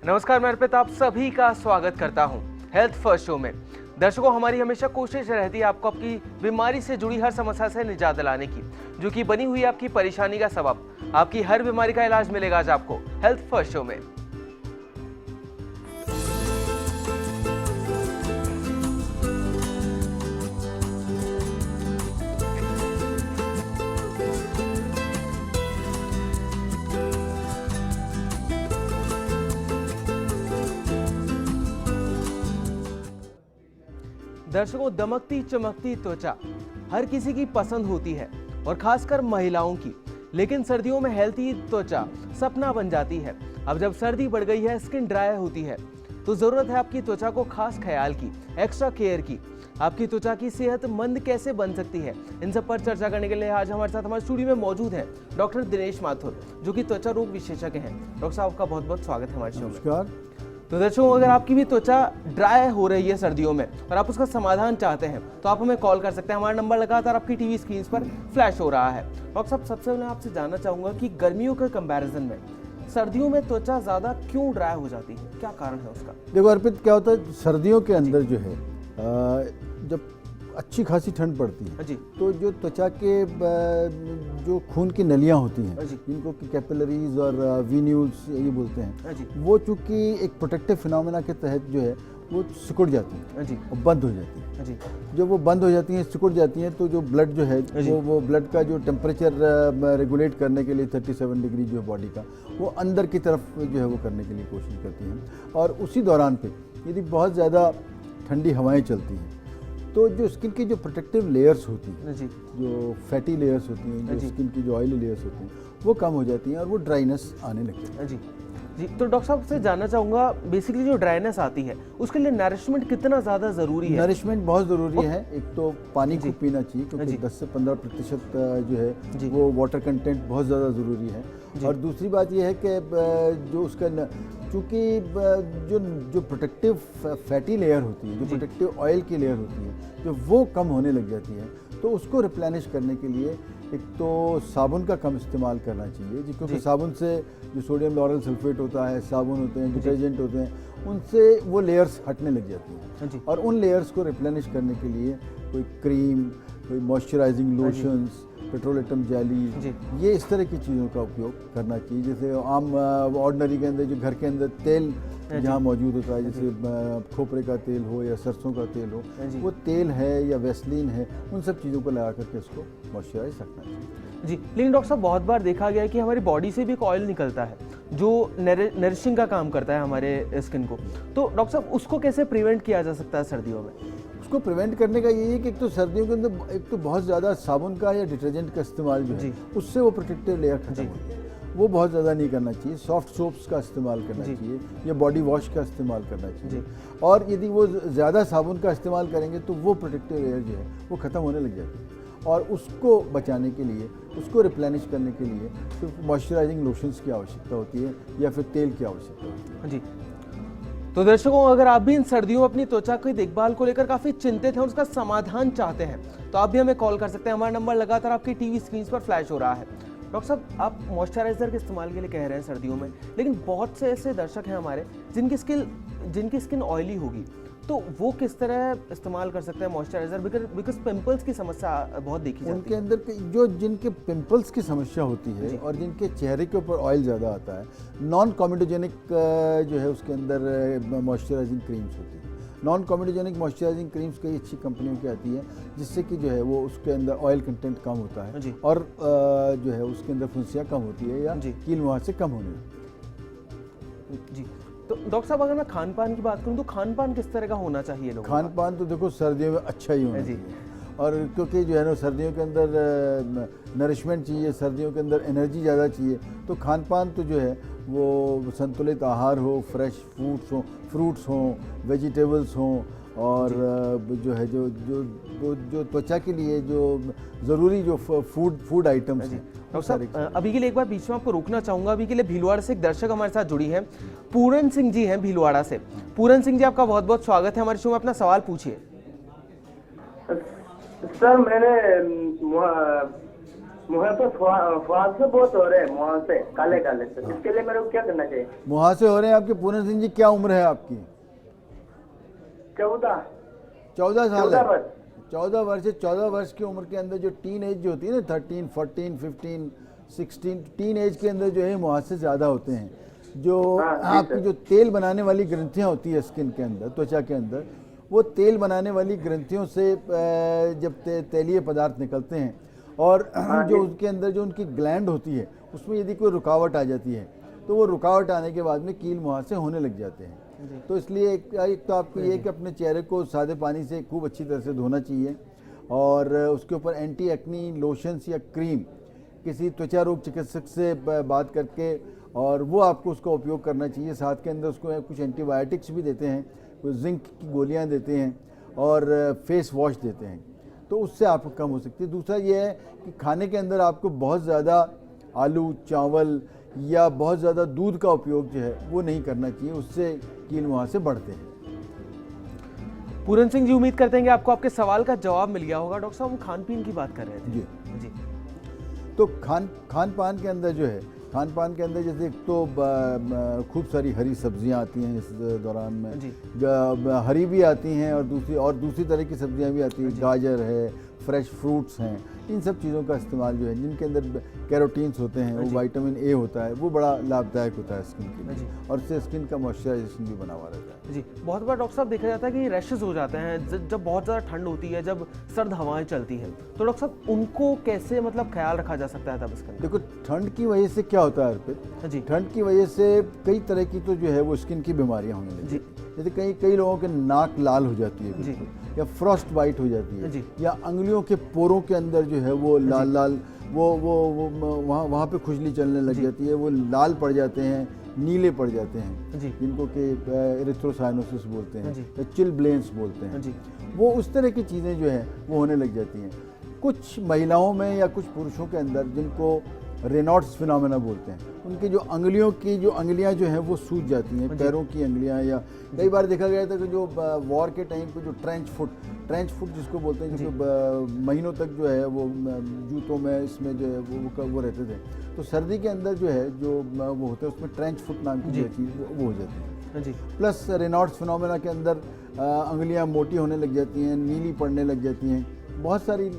नमस्कार, मैं अर्पित आप सभी का स्वागत करता हूं हेल्थ फर्स्ट शो में। दर्शकों, हमारी हमेशा कोशिश रहती है आपको आपकी बीमारी से जुड़ी हर समस्या से निजात दिलाने की, जो कि बनी हुई आपकी परेशानी का सबब। आपकी हर बीमारी का इलाज मिलेगा आज आपको हेल्थ फर्स्ट शो में। दर्शकों, दमकती चमकती त्वचा हर किसी की पसंद होती है और खासकर महिलाओं की, लेकिन सर्दियों में हेल्थी त्वचा सपना बन जाती है। अब जब सर्दी बढ़ गई है, स्किन ड्राई होती है, तो जरूरत है आपकी त्वचा को खास ख्याल की, एक्स्ट्रा केयर की। आपकी त्वचा की सेहतमंद कैसे बन सकती है, इन सब पर चर्चा करने के लिए आज हमारे साथ हमारे स्टूडियो में मौजूद है डॉक्टर दिनेश माथुर, जो कि त्वचा रोग विशेषज्ञ हैं। डॉक्टर साहब, आपका बहुत बहुत स्वागत है हमारे शो में। नमस्कार। तो दर्शकों, अगर आपकी भी त्वचा ड्राई हो रही है सर्दियों में और आप उसका समाधान चाहते हैं, तो आप हमें कॉल कर सकते हैं। हमारा नंबर लगातार आपकी टीवी स्क्रीन पर फ्लैश हो रहा है। डॉक्टर साहब, सबसे पहले आपसे जानना चाहूंगा कि गर्मियों के कंपैरिजन में सर्दियों में त्वचा ज़्यादा क्यों ड्राई हो जाती है, क्या कारण है उसका? देखो अर्पित, क्या होता है सर्दियों के अंदर जो है जब अच्छी खासी ठंड पड़ती है जी, तो जो त्वचा के जो खून की नलियां होती हैं, जी, जिनको कि कैपिलरीज और वीन्यूल्स ये बोलते हैं, जी, वो चूंकि एक प्रोटेक्टिव फिनोमेना के तहत जो है वो सिकुड़ जाती है जी, और बंद हो जाती है। जी, जब वो बंद हो जाती हैं, सिकुड़ जाती हैं, तो जो ब्लड जो है वो ब्लड का जो टेम्परेचर रेगुलेट करने के लिए 37 डिग्री जो बॉडी का, वो अंदर की तरफ जो है वो करने के लिए कोशिश करती हैं। और उसी दौरान पे यदि बहुत ज़्यादा ठंडी हवाएं चलती हैं तो जो स्किन की जो प्रोटेक्टिव लेयर्स होती हैं, जी, जो फैटी लेयर्स होती हैं, जो स्किन की जो ऑयली लेयर्स होती हैं, वो कम हो जाती हैं और वो ड्राइनेस आने लगती है। जी, जी। तो डॉक्टर साहब से जानना चाहूँगा, बेसिकली जो ड्राइनेस आती है उसके लिए नरिशमेंट कितना ज़्यादा ज़रूरी है? नरिशमेंट बहुत ज़रूरी है। एक तो पानी खूब पीना चाहिए, क्योंकि 10 से 15% जो है वो वाटर कंटेंट बहुत ज़्यादा ज़रूरी है। और दूसरी बात यह है कि जो उसका चूँकि जो प्रोटेक्टिव फैटी लेयर होती है, जो प्रोटेक्टिव ऑयल की लेयर होती है, जो वो कम होने लग जाती है, तो उसको रिप्लेनिश करने के लिए एक तो साबुन का कम इस्तेमाल करना चाहिए, क्योंकि साबुन से जो सोडियम लॉरेल सल्फेट होता है, साबुन होते हैं, डिटर्जेंट होते हैं, उनसे वो लेयर्स हटने लग जाती हैं। और उन लेयर्स को रिप्लेनिश करने के लिए कोई क्रीम, कोई मॉइस्चराइजिंग लोशंस, पेट्रोलेटम जेली, ये इस तरह की चीज़ों का उपयोग करना चाहिए। जैसे आम ऑर्डिनरी के अंदर जो घर के अंदर तेल जहाँ मौजूद होता है, जैसे खोपरे का तेल हो या सरसों का तेल हो, वो तेल है या वैसलीन है, उन सब चीज़ों को लगा करके उसको मॉइस्चराइज रखना चाहिए। जी, लेकिन डॉक्टर साहब, बहुत बार देखा गया है कि हमारी बॉडी से भी एक ऑयल निकलता है जो नरिशिंग का काम करता है हमारे स्किन को। तो डॉक्टर साहब, उसको कैसे प्रिवेंट किया जा सकता है सर्दियों में? उसको प्रिवेंट करने का यही है कि एक तो सर्दियों के अंदर एक तो बहुत ज़्यादा साबुन का या डिटर्जेंट का इस्तेमाल जो है, उससे वो प्रोटेक्टिव लेयर खत्म होती है, वो बहुत ज़्यादा नहीं करना चाहिए। सॉफ्ट सोप्स का इस्तेमाल करना चाहिए या बॉडी वॉश का इस्तेमाल करना चाहिए। और यदि वो ज़्यादा साबुन का इस्तेमाल करेंगे तो वो प्रोटेक्टिव लेयर जो है वो ख़त्म होने लग जाती है। और उसको बचाने के लिए, उसको रिप्लेनिश करने के लिए तो मॉइस्चराइजिंग लोशंस की आवश्यकता होती है या फिर तेल की आवश्यकता होती है। जी, तो दर्शकों, अगर आप भी इन सर्दियों में अपनी त्वचा की देखभाल को लेकर काफ़ी चिंतित हैं और उसका समाधान चाहते हैं, तो आप भी हमें कॉल कर सकते हैं। हमारा नंबर लगातार आपकी टीवी स्क्रीन पर फ्लैश हो रहा है। डॉक्टर साहब, आप मॉइस्चराइजर के इस्तेमाल के लिए कह रहे हैं सर्दियों में, लेकिन बहुत से ऐसे दर्शक हैं हमारे जिनकी स्किन ऑयली होगी, तो वो किस तरह इस्तेमाल कर सकते हैं मॉइस्चराइजर? बिकॉज पिंपल्स की समस्या बहुत देखी जाती है उनके अंदर। जिनके पिंपल्स की समस्या होती है और जिनके चेहरे के ऊपर ऑयल ज़्यादा आता है, नॉन कॉमेडोजेनिक जो है उसके अंदर मॉइस्चराइजिंग क्रीम्स होती है। नॉन कॉमेडोजेनिक मॉइस्चराइजिंग क्रीम्स कई अच्छी कंपनियों की आती है, जिससे कि जो है वो उसके अंदर ऑयल कंटेंट कम होता है और जो है उसके अंदर फुंसियाँ कम होती है या कील मुहासे कम होने लगती है। जी, तो डॉक्टर साहब, अगर मैं खान पान की बात करूं तो खान पान किस तरह का होना चाहिए लोगों का? खान पान तो देखो सर्दियों में अच्छा ही होना चाहिए, और क्योंकि जो है ना सर्दियों के अंदर नरिशमेंट चाहिए, सर्दियों के अंदर एनर्जी ज़्यादा चाहिए, तो खान पान तो जो है वो संतुलित आहार हो, फ्रेश फ्रूट्स हों, वेजिटेबल्स हों, और जो है जो त्वचा के लिए जो ज़रूरी जो फूड आइटम्स हैं। डॉक्टर साहब, अभी के लिए एक बार बीच में आपको रोकना चाहूँगा। अभी के लिए भीलवाड़ा से एक दर्शक हमारे साथ जुड़ी हैं, पूरन सिंह जी हैं भीलवाड़ा से। पूरन सिंह जी, आपका बहुत बहुत स्वागत है हमारे शो में। अपना सवाल पूछिए। सर, मैंने मुँह पे फुहासे बहुत हो रहे हैं, मुँह से काले काले से। इसके लिए मेरे को क्या करना चाहिए? मुहासे हो रहे हैं आपके। पूरन सिंह जी, क्या उम्र है आपकी? 14 14 साल है। 14 वर्ष। 14 वर्ष से 14 वर्ष की उम्र के अंदर जो टीन एज जो होती है ना, 13, 14, 15, 16, टीन एज के अंदर जो है मुहासे ज़्यादा होते हैं। जो आपकी जो तेल बनाने वाली ग्रंथियाँ होती है स्किन के अंदर, त्वचा के अंदर, वो तेल बनाने वाली ग्रंथियों से जब तेलीय पदार्थ निकलते हैं और जो उसके अंदर जो उनकी ग्लैंड होती है उसमें यदि कोई रुकावट आ जाती है तो वो रुकावट आने के बाद में कील मुहासे होने लग जाते हैं। तो इसलिए एक तो आपको ये कि अपने चेहरे को सादे पानी से खूब अच्छी तरह से धोना चाहिए और उसके ऊपर एंटी एक्नी लोशंस या क्रीम किसी त्वचा रोग चिकित्सक से बात करके और वो आपको उसका उपयोग करना चाहिए। साथ के अंदर उसको कुछ एंटीबायोटिक्स भी देते हैं, कुछ जिंक की गोलियां देते हैं और फेस वॉश देते हैं, तो उससे आपको कम हो सकती है। दूसरा ये है कि खाने के अंदर आपको बहुत ज़्यादा आलू, चावल या बहुत ज़्यादा दूध का उपयोग जो है वो नहीं करना चाहिए, उससे कील मुहासे बढ़ते हैं। पूरन सिंह जी, उम्मीद करते हैं कि आपको आपके सवाल का जवाब मिल गया होगा। डॉक्टर साहब, हम खान पीन की बात कर रहे थे। जी। तो खान पान के अंदर जो है, खान पान के अंदर जैसे एक तो खूब सारी हरी सब्जियां आती हैं इस दौरान में, हरी भी आती हैं और दूसरी तरह की सब्जियां भी आती हैं। गाजर है, फ्रेश फ्रूट्स हैं, इन सब चीज़ों का इस्तेमाल जो है जिनके अंदर कैरोटीन्स होते हैं, वो विटामिन ए होता है, वो बड़ा लाभदायक होता है स्किन के लिए और इससे स्किन का मॉइस्चराइजेशन भी बना हुआ रहता है। जी, बहुत बार डॉक्टर साहब देखा जाता है कि रैशेज हो जाते हैं जब बहुत ज़्यादा ठंड होती है, जब सर्द हवाएं चलती हैं, तो डॉक्टर साहब उनको कैसे मतलब ख्याल रखा जा सकता है तब इसका? देखो, ठंड की वजह से क्या होता है अर्पित जी, ठंड की वजह से कई तरह की तो जो है वो स्किन की बीमारियां होने लगती हैं। जैसे कई लोगों के नाक लाल हो जाती है जी, या फ्रॉस्ट बाइट हो जाती है, या अंगुलियों के पोरों के अंदर जो है वो लाल वो वहाँ पे खुजली चलने लग जाती है, वो लाल पड़ जाते हैं, नीले पड़ जाते हैं, जिनको कि एरिथ्रोसाइनोसिस बोलते हैं या चिलब्लेंस बोलते हैं। वो उस तरह की चीज़ें जो है वो होने लग जाती हैं। कुछ महिलाओं में या कुछ पुरुषों के अंदर जिनको रेनॉल्ड्स फिनोमेना बोलते हैं, उनकी जो अंगुलियां जो हैं वो सूज जाती हैं, पैरों की अंगुलियां। या कई बार देखा गया था कि जो वॉर के टाइम पे जो ट्रेंच फुट जिसको बोलते हैं, जिसको महीनों तक जो है वो जूतों में इसमें जो है वो रहते थे, तो सर्दी के अंदर जो है जो वो होता है उसमें ट्रेंच फुट नाम की चीज़ वो हो जाती है। प्लस रेनॉल्ड्स फिनोमेना के अंदर अंगुलियाँ मोटी होने लग जाती हैं, नीली पड़ने लग जाती हैं। बहुत सारी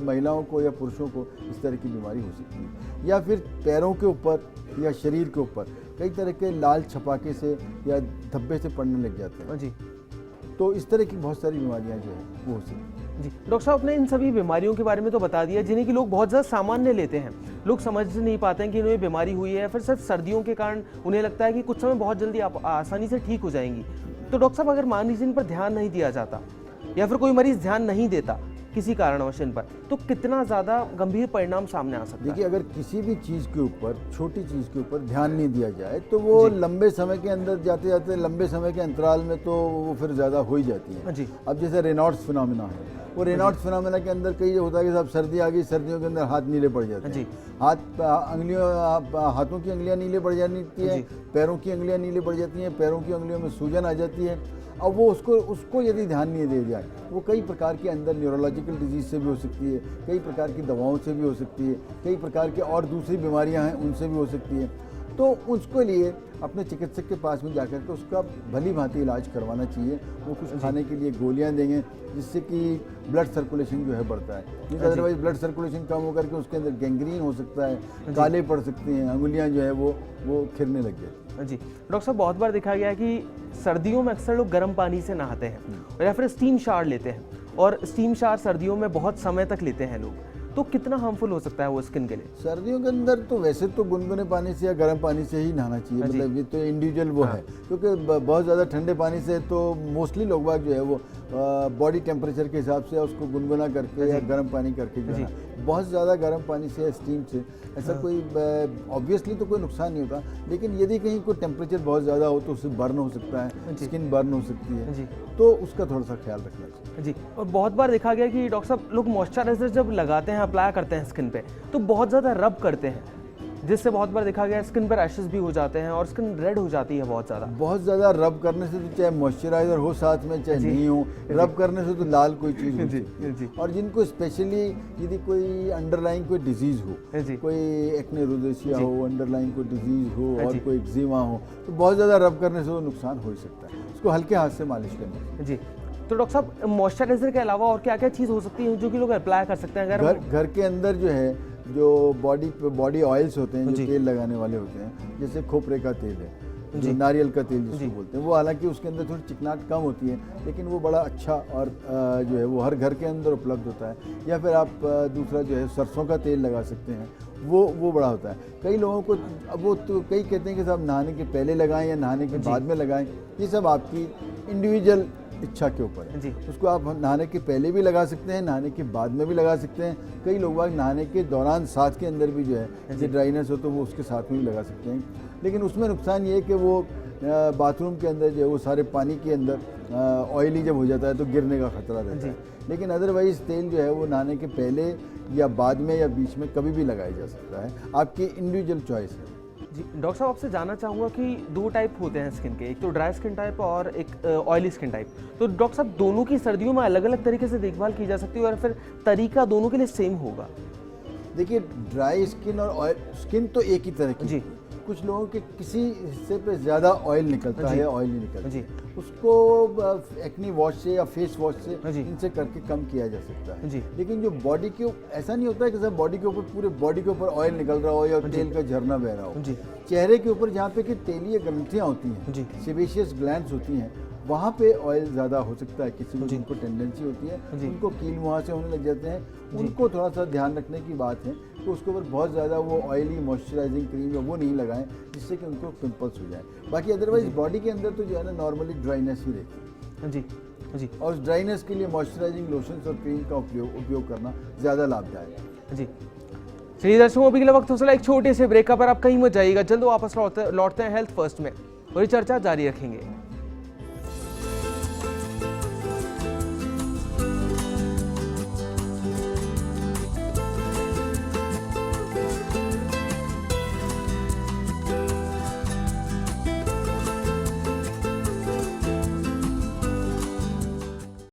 महिलाओं को या पुरुषों को इस तरह की बीमारी हो सकती है। या फिर पैरों के ऊपर या शरीर के ऊपर कई तरह के लाल छपाके से या धब्बे से पड़ने लग जाते हैं जी। तो इस तरह की बहुत सारी बीमारियां जो है वो हो सकती हैं जी। डॉक्टर साहब, आपने इन सभी बीमारियों के बारे में तो बता दिया जिन्हें कि लोग बहुत ज़्यादा सामान्य लेते हैं, लोग समझ नहीं पाते हैं कि इन्हें बीमारी हुई है, फिर सिर्फ सर्दियों के कारण उन्हें लगता है कि कुछ समय बहुत जल्दी आसानी से ठीक हो जाएंगी। तो डॉक्टर साहब, अगर मान लीजिए इन पर ध्यान नहीं दिया जाता या फिर कोई मरीज ध्यान नहीं देता किसी कारणवश इन पर, तो कितना ज़्यादा गंभीर परिणाम सामने आ सकता है? देखिए, अगर किसी भी चीज़ के ऊपर, छोटी चीज़ के ऊपर ध्यान नहीं दिया जाए तो वो लंबे समय के अंदर जाते लंबे समय के अंतराल में तो वो फिर ज़्यादा हो ही जाती है जी। अब जैसे रेनॉल्ड्स फिनोमेना है, वो रेनॉल्ड्स फिनोमेना के अंदर कई होता है कि साहब सर्दी आ गई, सर्दियों के अंदर हाथ नीले पड़ जाते हैं, हाथों की अंगुलियाँ नीले पड़ जाती हैं, पैरों की अंगुलियाँ नीले पड़ जाती हैं, पैरों की अंगुलियों में सूजन आ जाती है। अब वो उसको यदि ध्यान नहीं दिया जाए, वो कई प्रकार के अंदर न्यूरोलॉजिकल डिजीज़ से भी हो सकती है, कई प्रकार की दवाओं से भी हो सकती है, कई प्रकार के और दूसरी बीमारियां हैं उनसे भी हो सकती है। तो उसके लिए अपने चिकित्सक के पास में जाकर के उसका भली भांति इलाज करवाना चाहिए। वो कुछ खाने के लिए गोलियां देंगे जिससे कि ब्लड सर्कुलेशन जो है बढ़ता है, क्योंकि अदरवाइज ब्लड सर्कुलेशन कम होकर के उसके अंदर गैंग्रीन हो सकता है, काले पड़ सकते हैं, अंगुलियां जो है वो खिरने लग जाती जी। डॉक्टर साहब, बहुत बार देखा गया है कि सर्दियों में अक्सर लोग गर्म पानी से नहाते हैं या फिर स्टीम शावर लेते हैं, और स्टीम शावर सर्दियों में बहुत समय तक लेते हैं लोग, तो कितना हार्मफुल हो सकता है वो स्किन के लिए? सर्दियों के अंदर तो वैसे तो गुनगुने पानी से या गर्म पानी से ही नहाना चाहिए, मतलब ये तो इंडिविजुअल वो है, क्योंकि बहुत ज़्यादा ठंडे पानी से तो मोस्टली लोग बाग जो है वो बॉडी टेम्परेचर के हिसाब से उसको गुनगुना करके या गर्म पानी करके जो है, बहुत ज़्यादा गर्म पानी से या स्टीम से ऐसा कोई ऑब्वियसली तो कोई नुकसान नहीं होता, लेकिन यदि कहीं कोई टेम्परेचर बहुत ज़्यादा हो तो उससे बर्न हो सकता है, स्किन बर्न हो सकती है, तो उसका थोड़ा सा ख्याल रखना चाहिए जी। और बहुत बार देखा गया कि डॉक्टर साहब, लोग मॉइस्चराइजर जब लगाते हैं, अप्लाई करते हैं स्किन पे, तो बहुत ज़्यादा रब करते हैं, जिससे बहुत बार देखा गया स्किन पर रैशेस भी हो जाते हैं और स्किन रेड हो जाती है बहुत ज़्यादा रब करने से तो चाहे मॉइस्चराइजर हो साथ में चाहे नहीं हो, रब करने से तो लाल कोई चीज़ हो सकती है। और जिनको स्पेशली यदि कोई अंडरलाइन कोई डिजीज़ हो, कोई एक्ने रोज़ेशिया हो, अंडरलाइन कोई डिजीज़ हो और कोई एक्जिमा हो, तो बहुत ज़्यादा रब करने से वो नुकसान हो सकता है। उसको हल्के हाथ से मालिश करनी। जी, तो डॉक्टर साहब मॉइस्चराइजर के अलावा और क्या क्या चीज़ हो सकती है जो कि लोग अप्लाई कर सकते हैं अगर घर के अंदर जो है, जो बॉडी ऑयल्स होते हैं, जो तेल लगाने वाले होते हैं, जैसे खोपरे का तेल है, जो नारियल का तेल जिसको बोलते हैं, वो हालांकि उसके अंदर थोड़ी चिकनाहट कम होती है, लेकिन वो बड़ा अच्छा और जो है वो हर घर के अंदर उपलब्ध होता है। या फिर आप दूसरा जो है सरसों का तेल लगा सकते हैं, वो बड़ा होता है। कई लोगों को अब वो तो कई कहते हैं कि साहब नहाने के पहले लगाएं या नहाने के बाद में लगाएं, ये सब आपकी इंडिविजुअल इच्छा के ऊपर है। उसको आप नहाने के पहले भी लगा सकते हैं, नहाने के बाद में भी लगा सकते हैं। कई लोग नहाने के दौरान साथ के अंदर भी जो है जैसे ड्राइनेस हो तो वो उसके साथ में भी लगा सकते हैं, लेकिन उसमें नुकसान ये है कि वो बाथरूम के अंदर जो है वो सारे पानी के अंदर ऑयली जब हो जाता है तो गिरने का खतरा रहता है। लेकिन अदरवाइज तेल जो है वो नहाने के पहले या बाद में या बीच में कभी भी लगाया जा सकता है, आपकी इंडिविजुअल चॉइस है। जी डॉक्टर साहब, आपसे जानना चाहूँगा कि 2 टाइप होते हैं स्किन के, एक तो ड्राई स्किन टाइप और एक ऑयली स्किन टाइप। तो डॉक्टर साहब दोनों की सर्दियों में अलग अलग तरीके से देखभाल की जा सकती है और फिर तरीका दोनों के लिए सेम होगा? देखिए, ड्राई स्किन और ऑयल स्किन तो एक ही तरह की जी। कुछ लोगों के किसी हिस्से पे ज़्यादा ऑयल निकलता है या ऑयल नहीं निकलता जी। उसको एक्नी वॉश से या फेस वॉश से इनसे करके कम किया जा सकता है। जी। लेकिन जो बॉडी के ऐसा नहीं होता है कि सब बॉडी के ऊपर पूरे बॉडी के ऊपर ऑयल निकल रहा हो या तेल का झरना बह रहा हो। चेहरे के ऊपर जहाँ पे कि तेलीय ग्रंथियाँ होती हैं, सेबेशियस ग्लैंड्स होती हैं, वहाँ पे ऑयल ज़्यादा हो सकता है। किसी को जिनको टेंडेंसी होती है, उनको कील मुहां से होने लग जाते हैं, उनको थोड़ा सा ध्यान रखने की बात है कि उसके ऊपर बहुत ज़्यादा वो ऑयली मॉइस्चराइजिंग क्रीम है वो नहीं लगाएं, जिससे कि उनको पिंपल्स हो जाए। बाकी अदरवाइज बॉडी के अंदर तो जो है ना नॉर्मली ड्राइनेस ही रहती है। जी। और उस ड्राइनेस के लिए मॉइस्चराइजिंग लोशंस और क्रीम का उपयोग करना ज़्यादा लाभदायक है। जी, चलिए दर्शकों, अभी के लिए वक्त हो चला एक छोटे से ब्रेक पर। आप कहीं मत जाइएगा, जल्द वापस लौटते हैं हेल्थ फर्स्ट में और ये चर्चा जारी रखेंगे।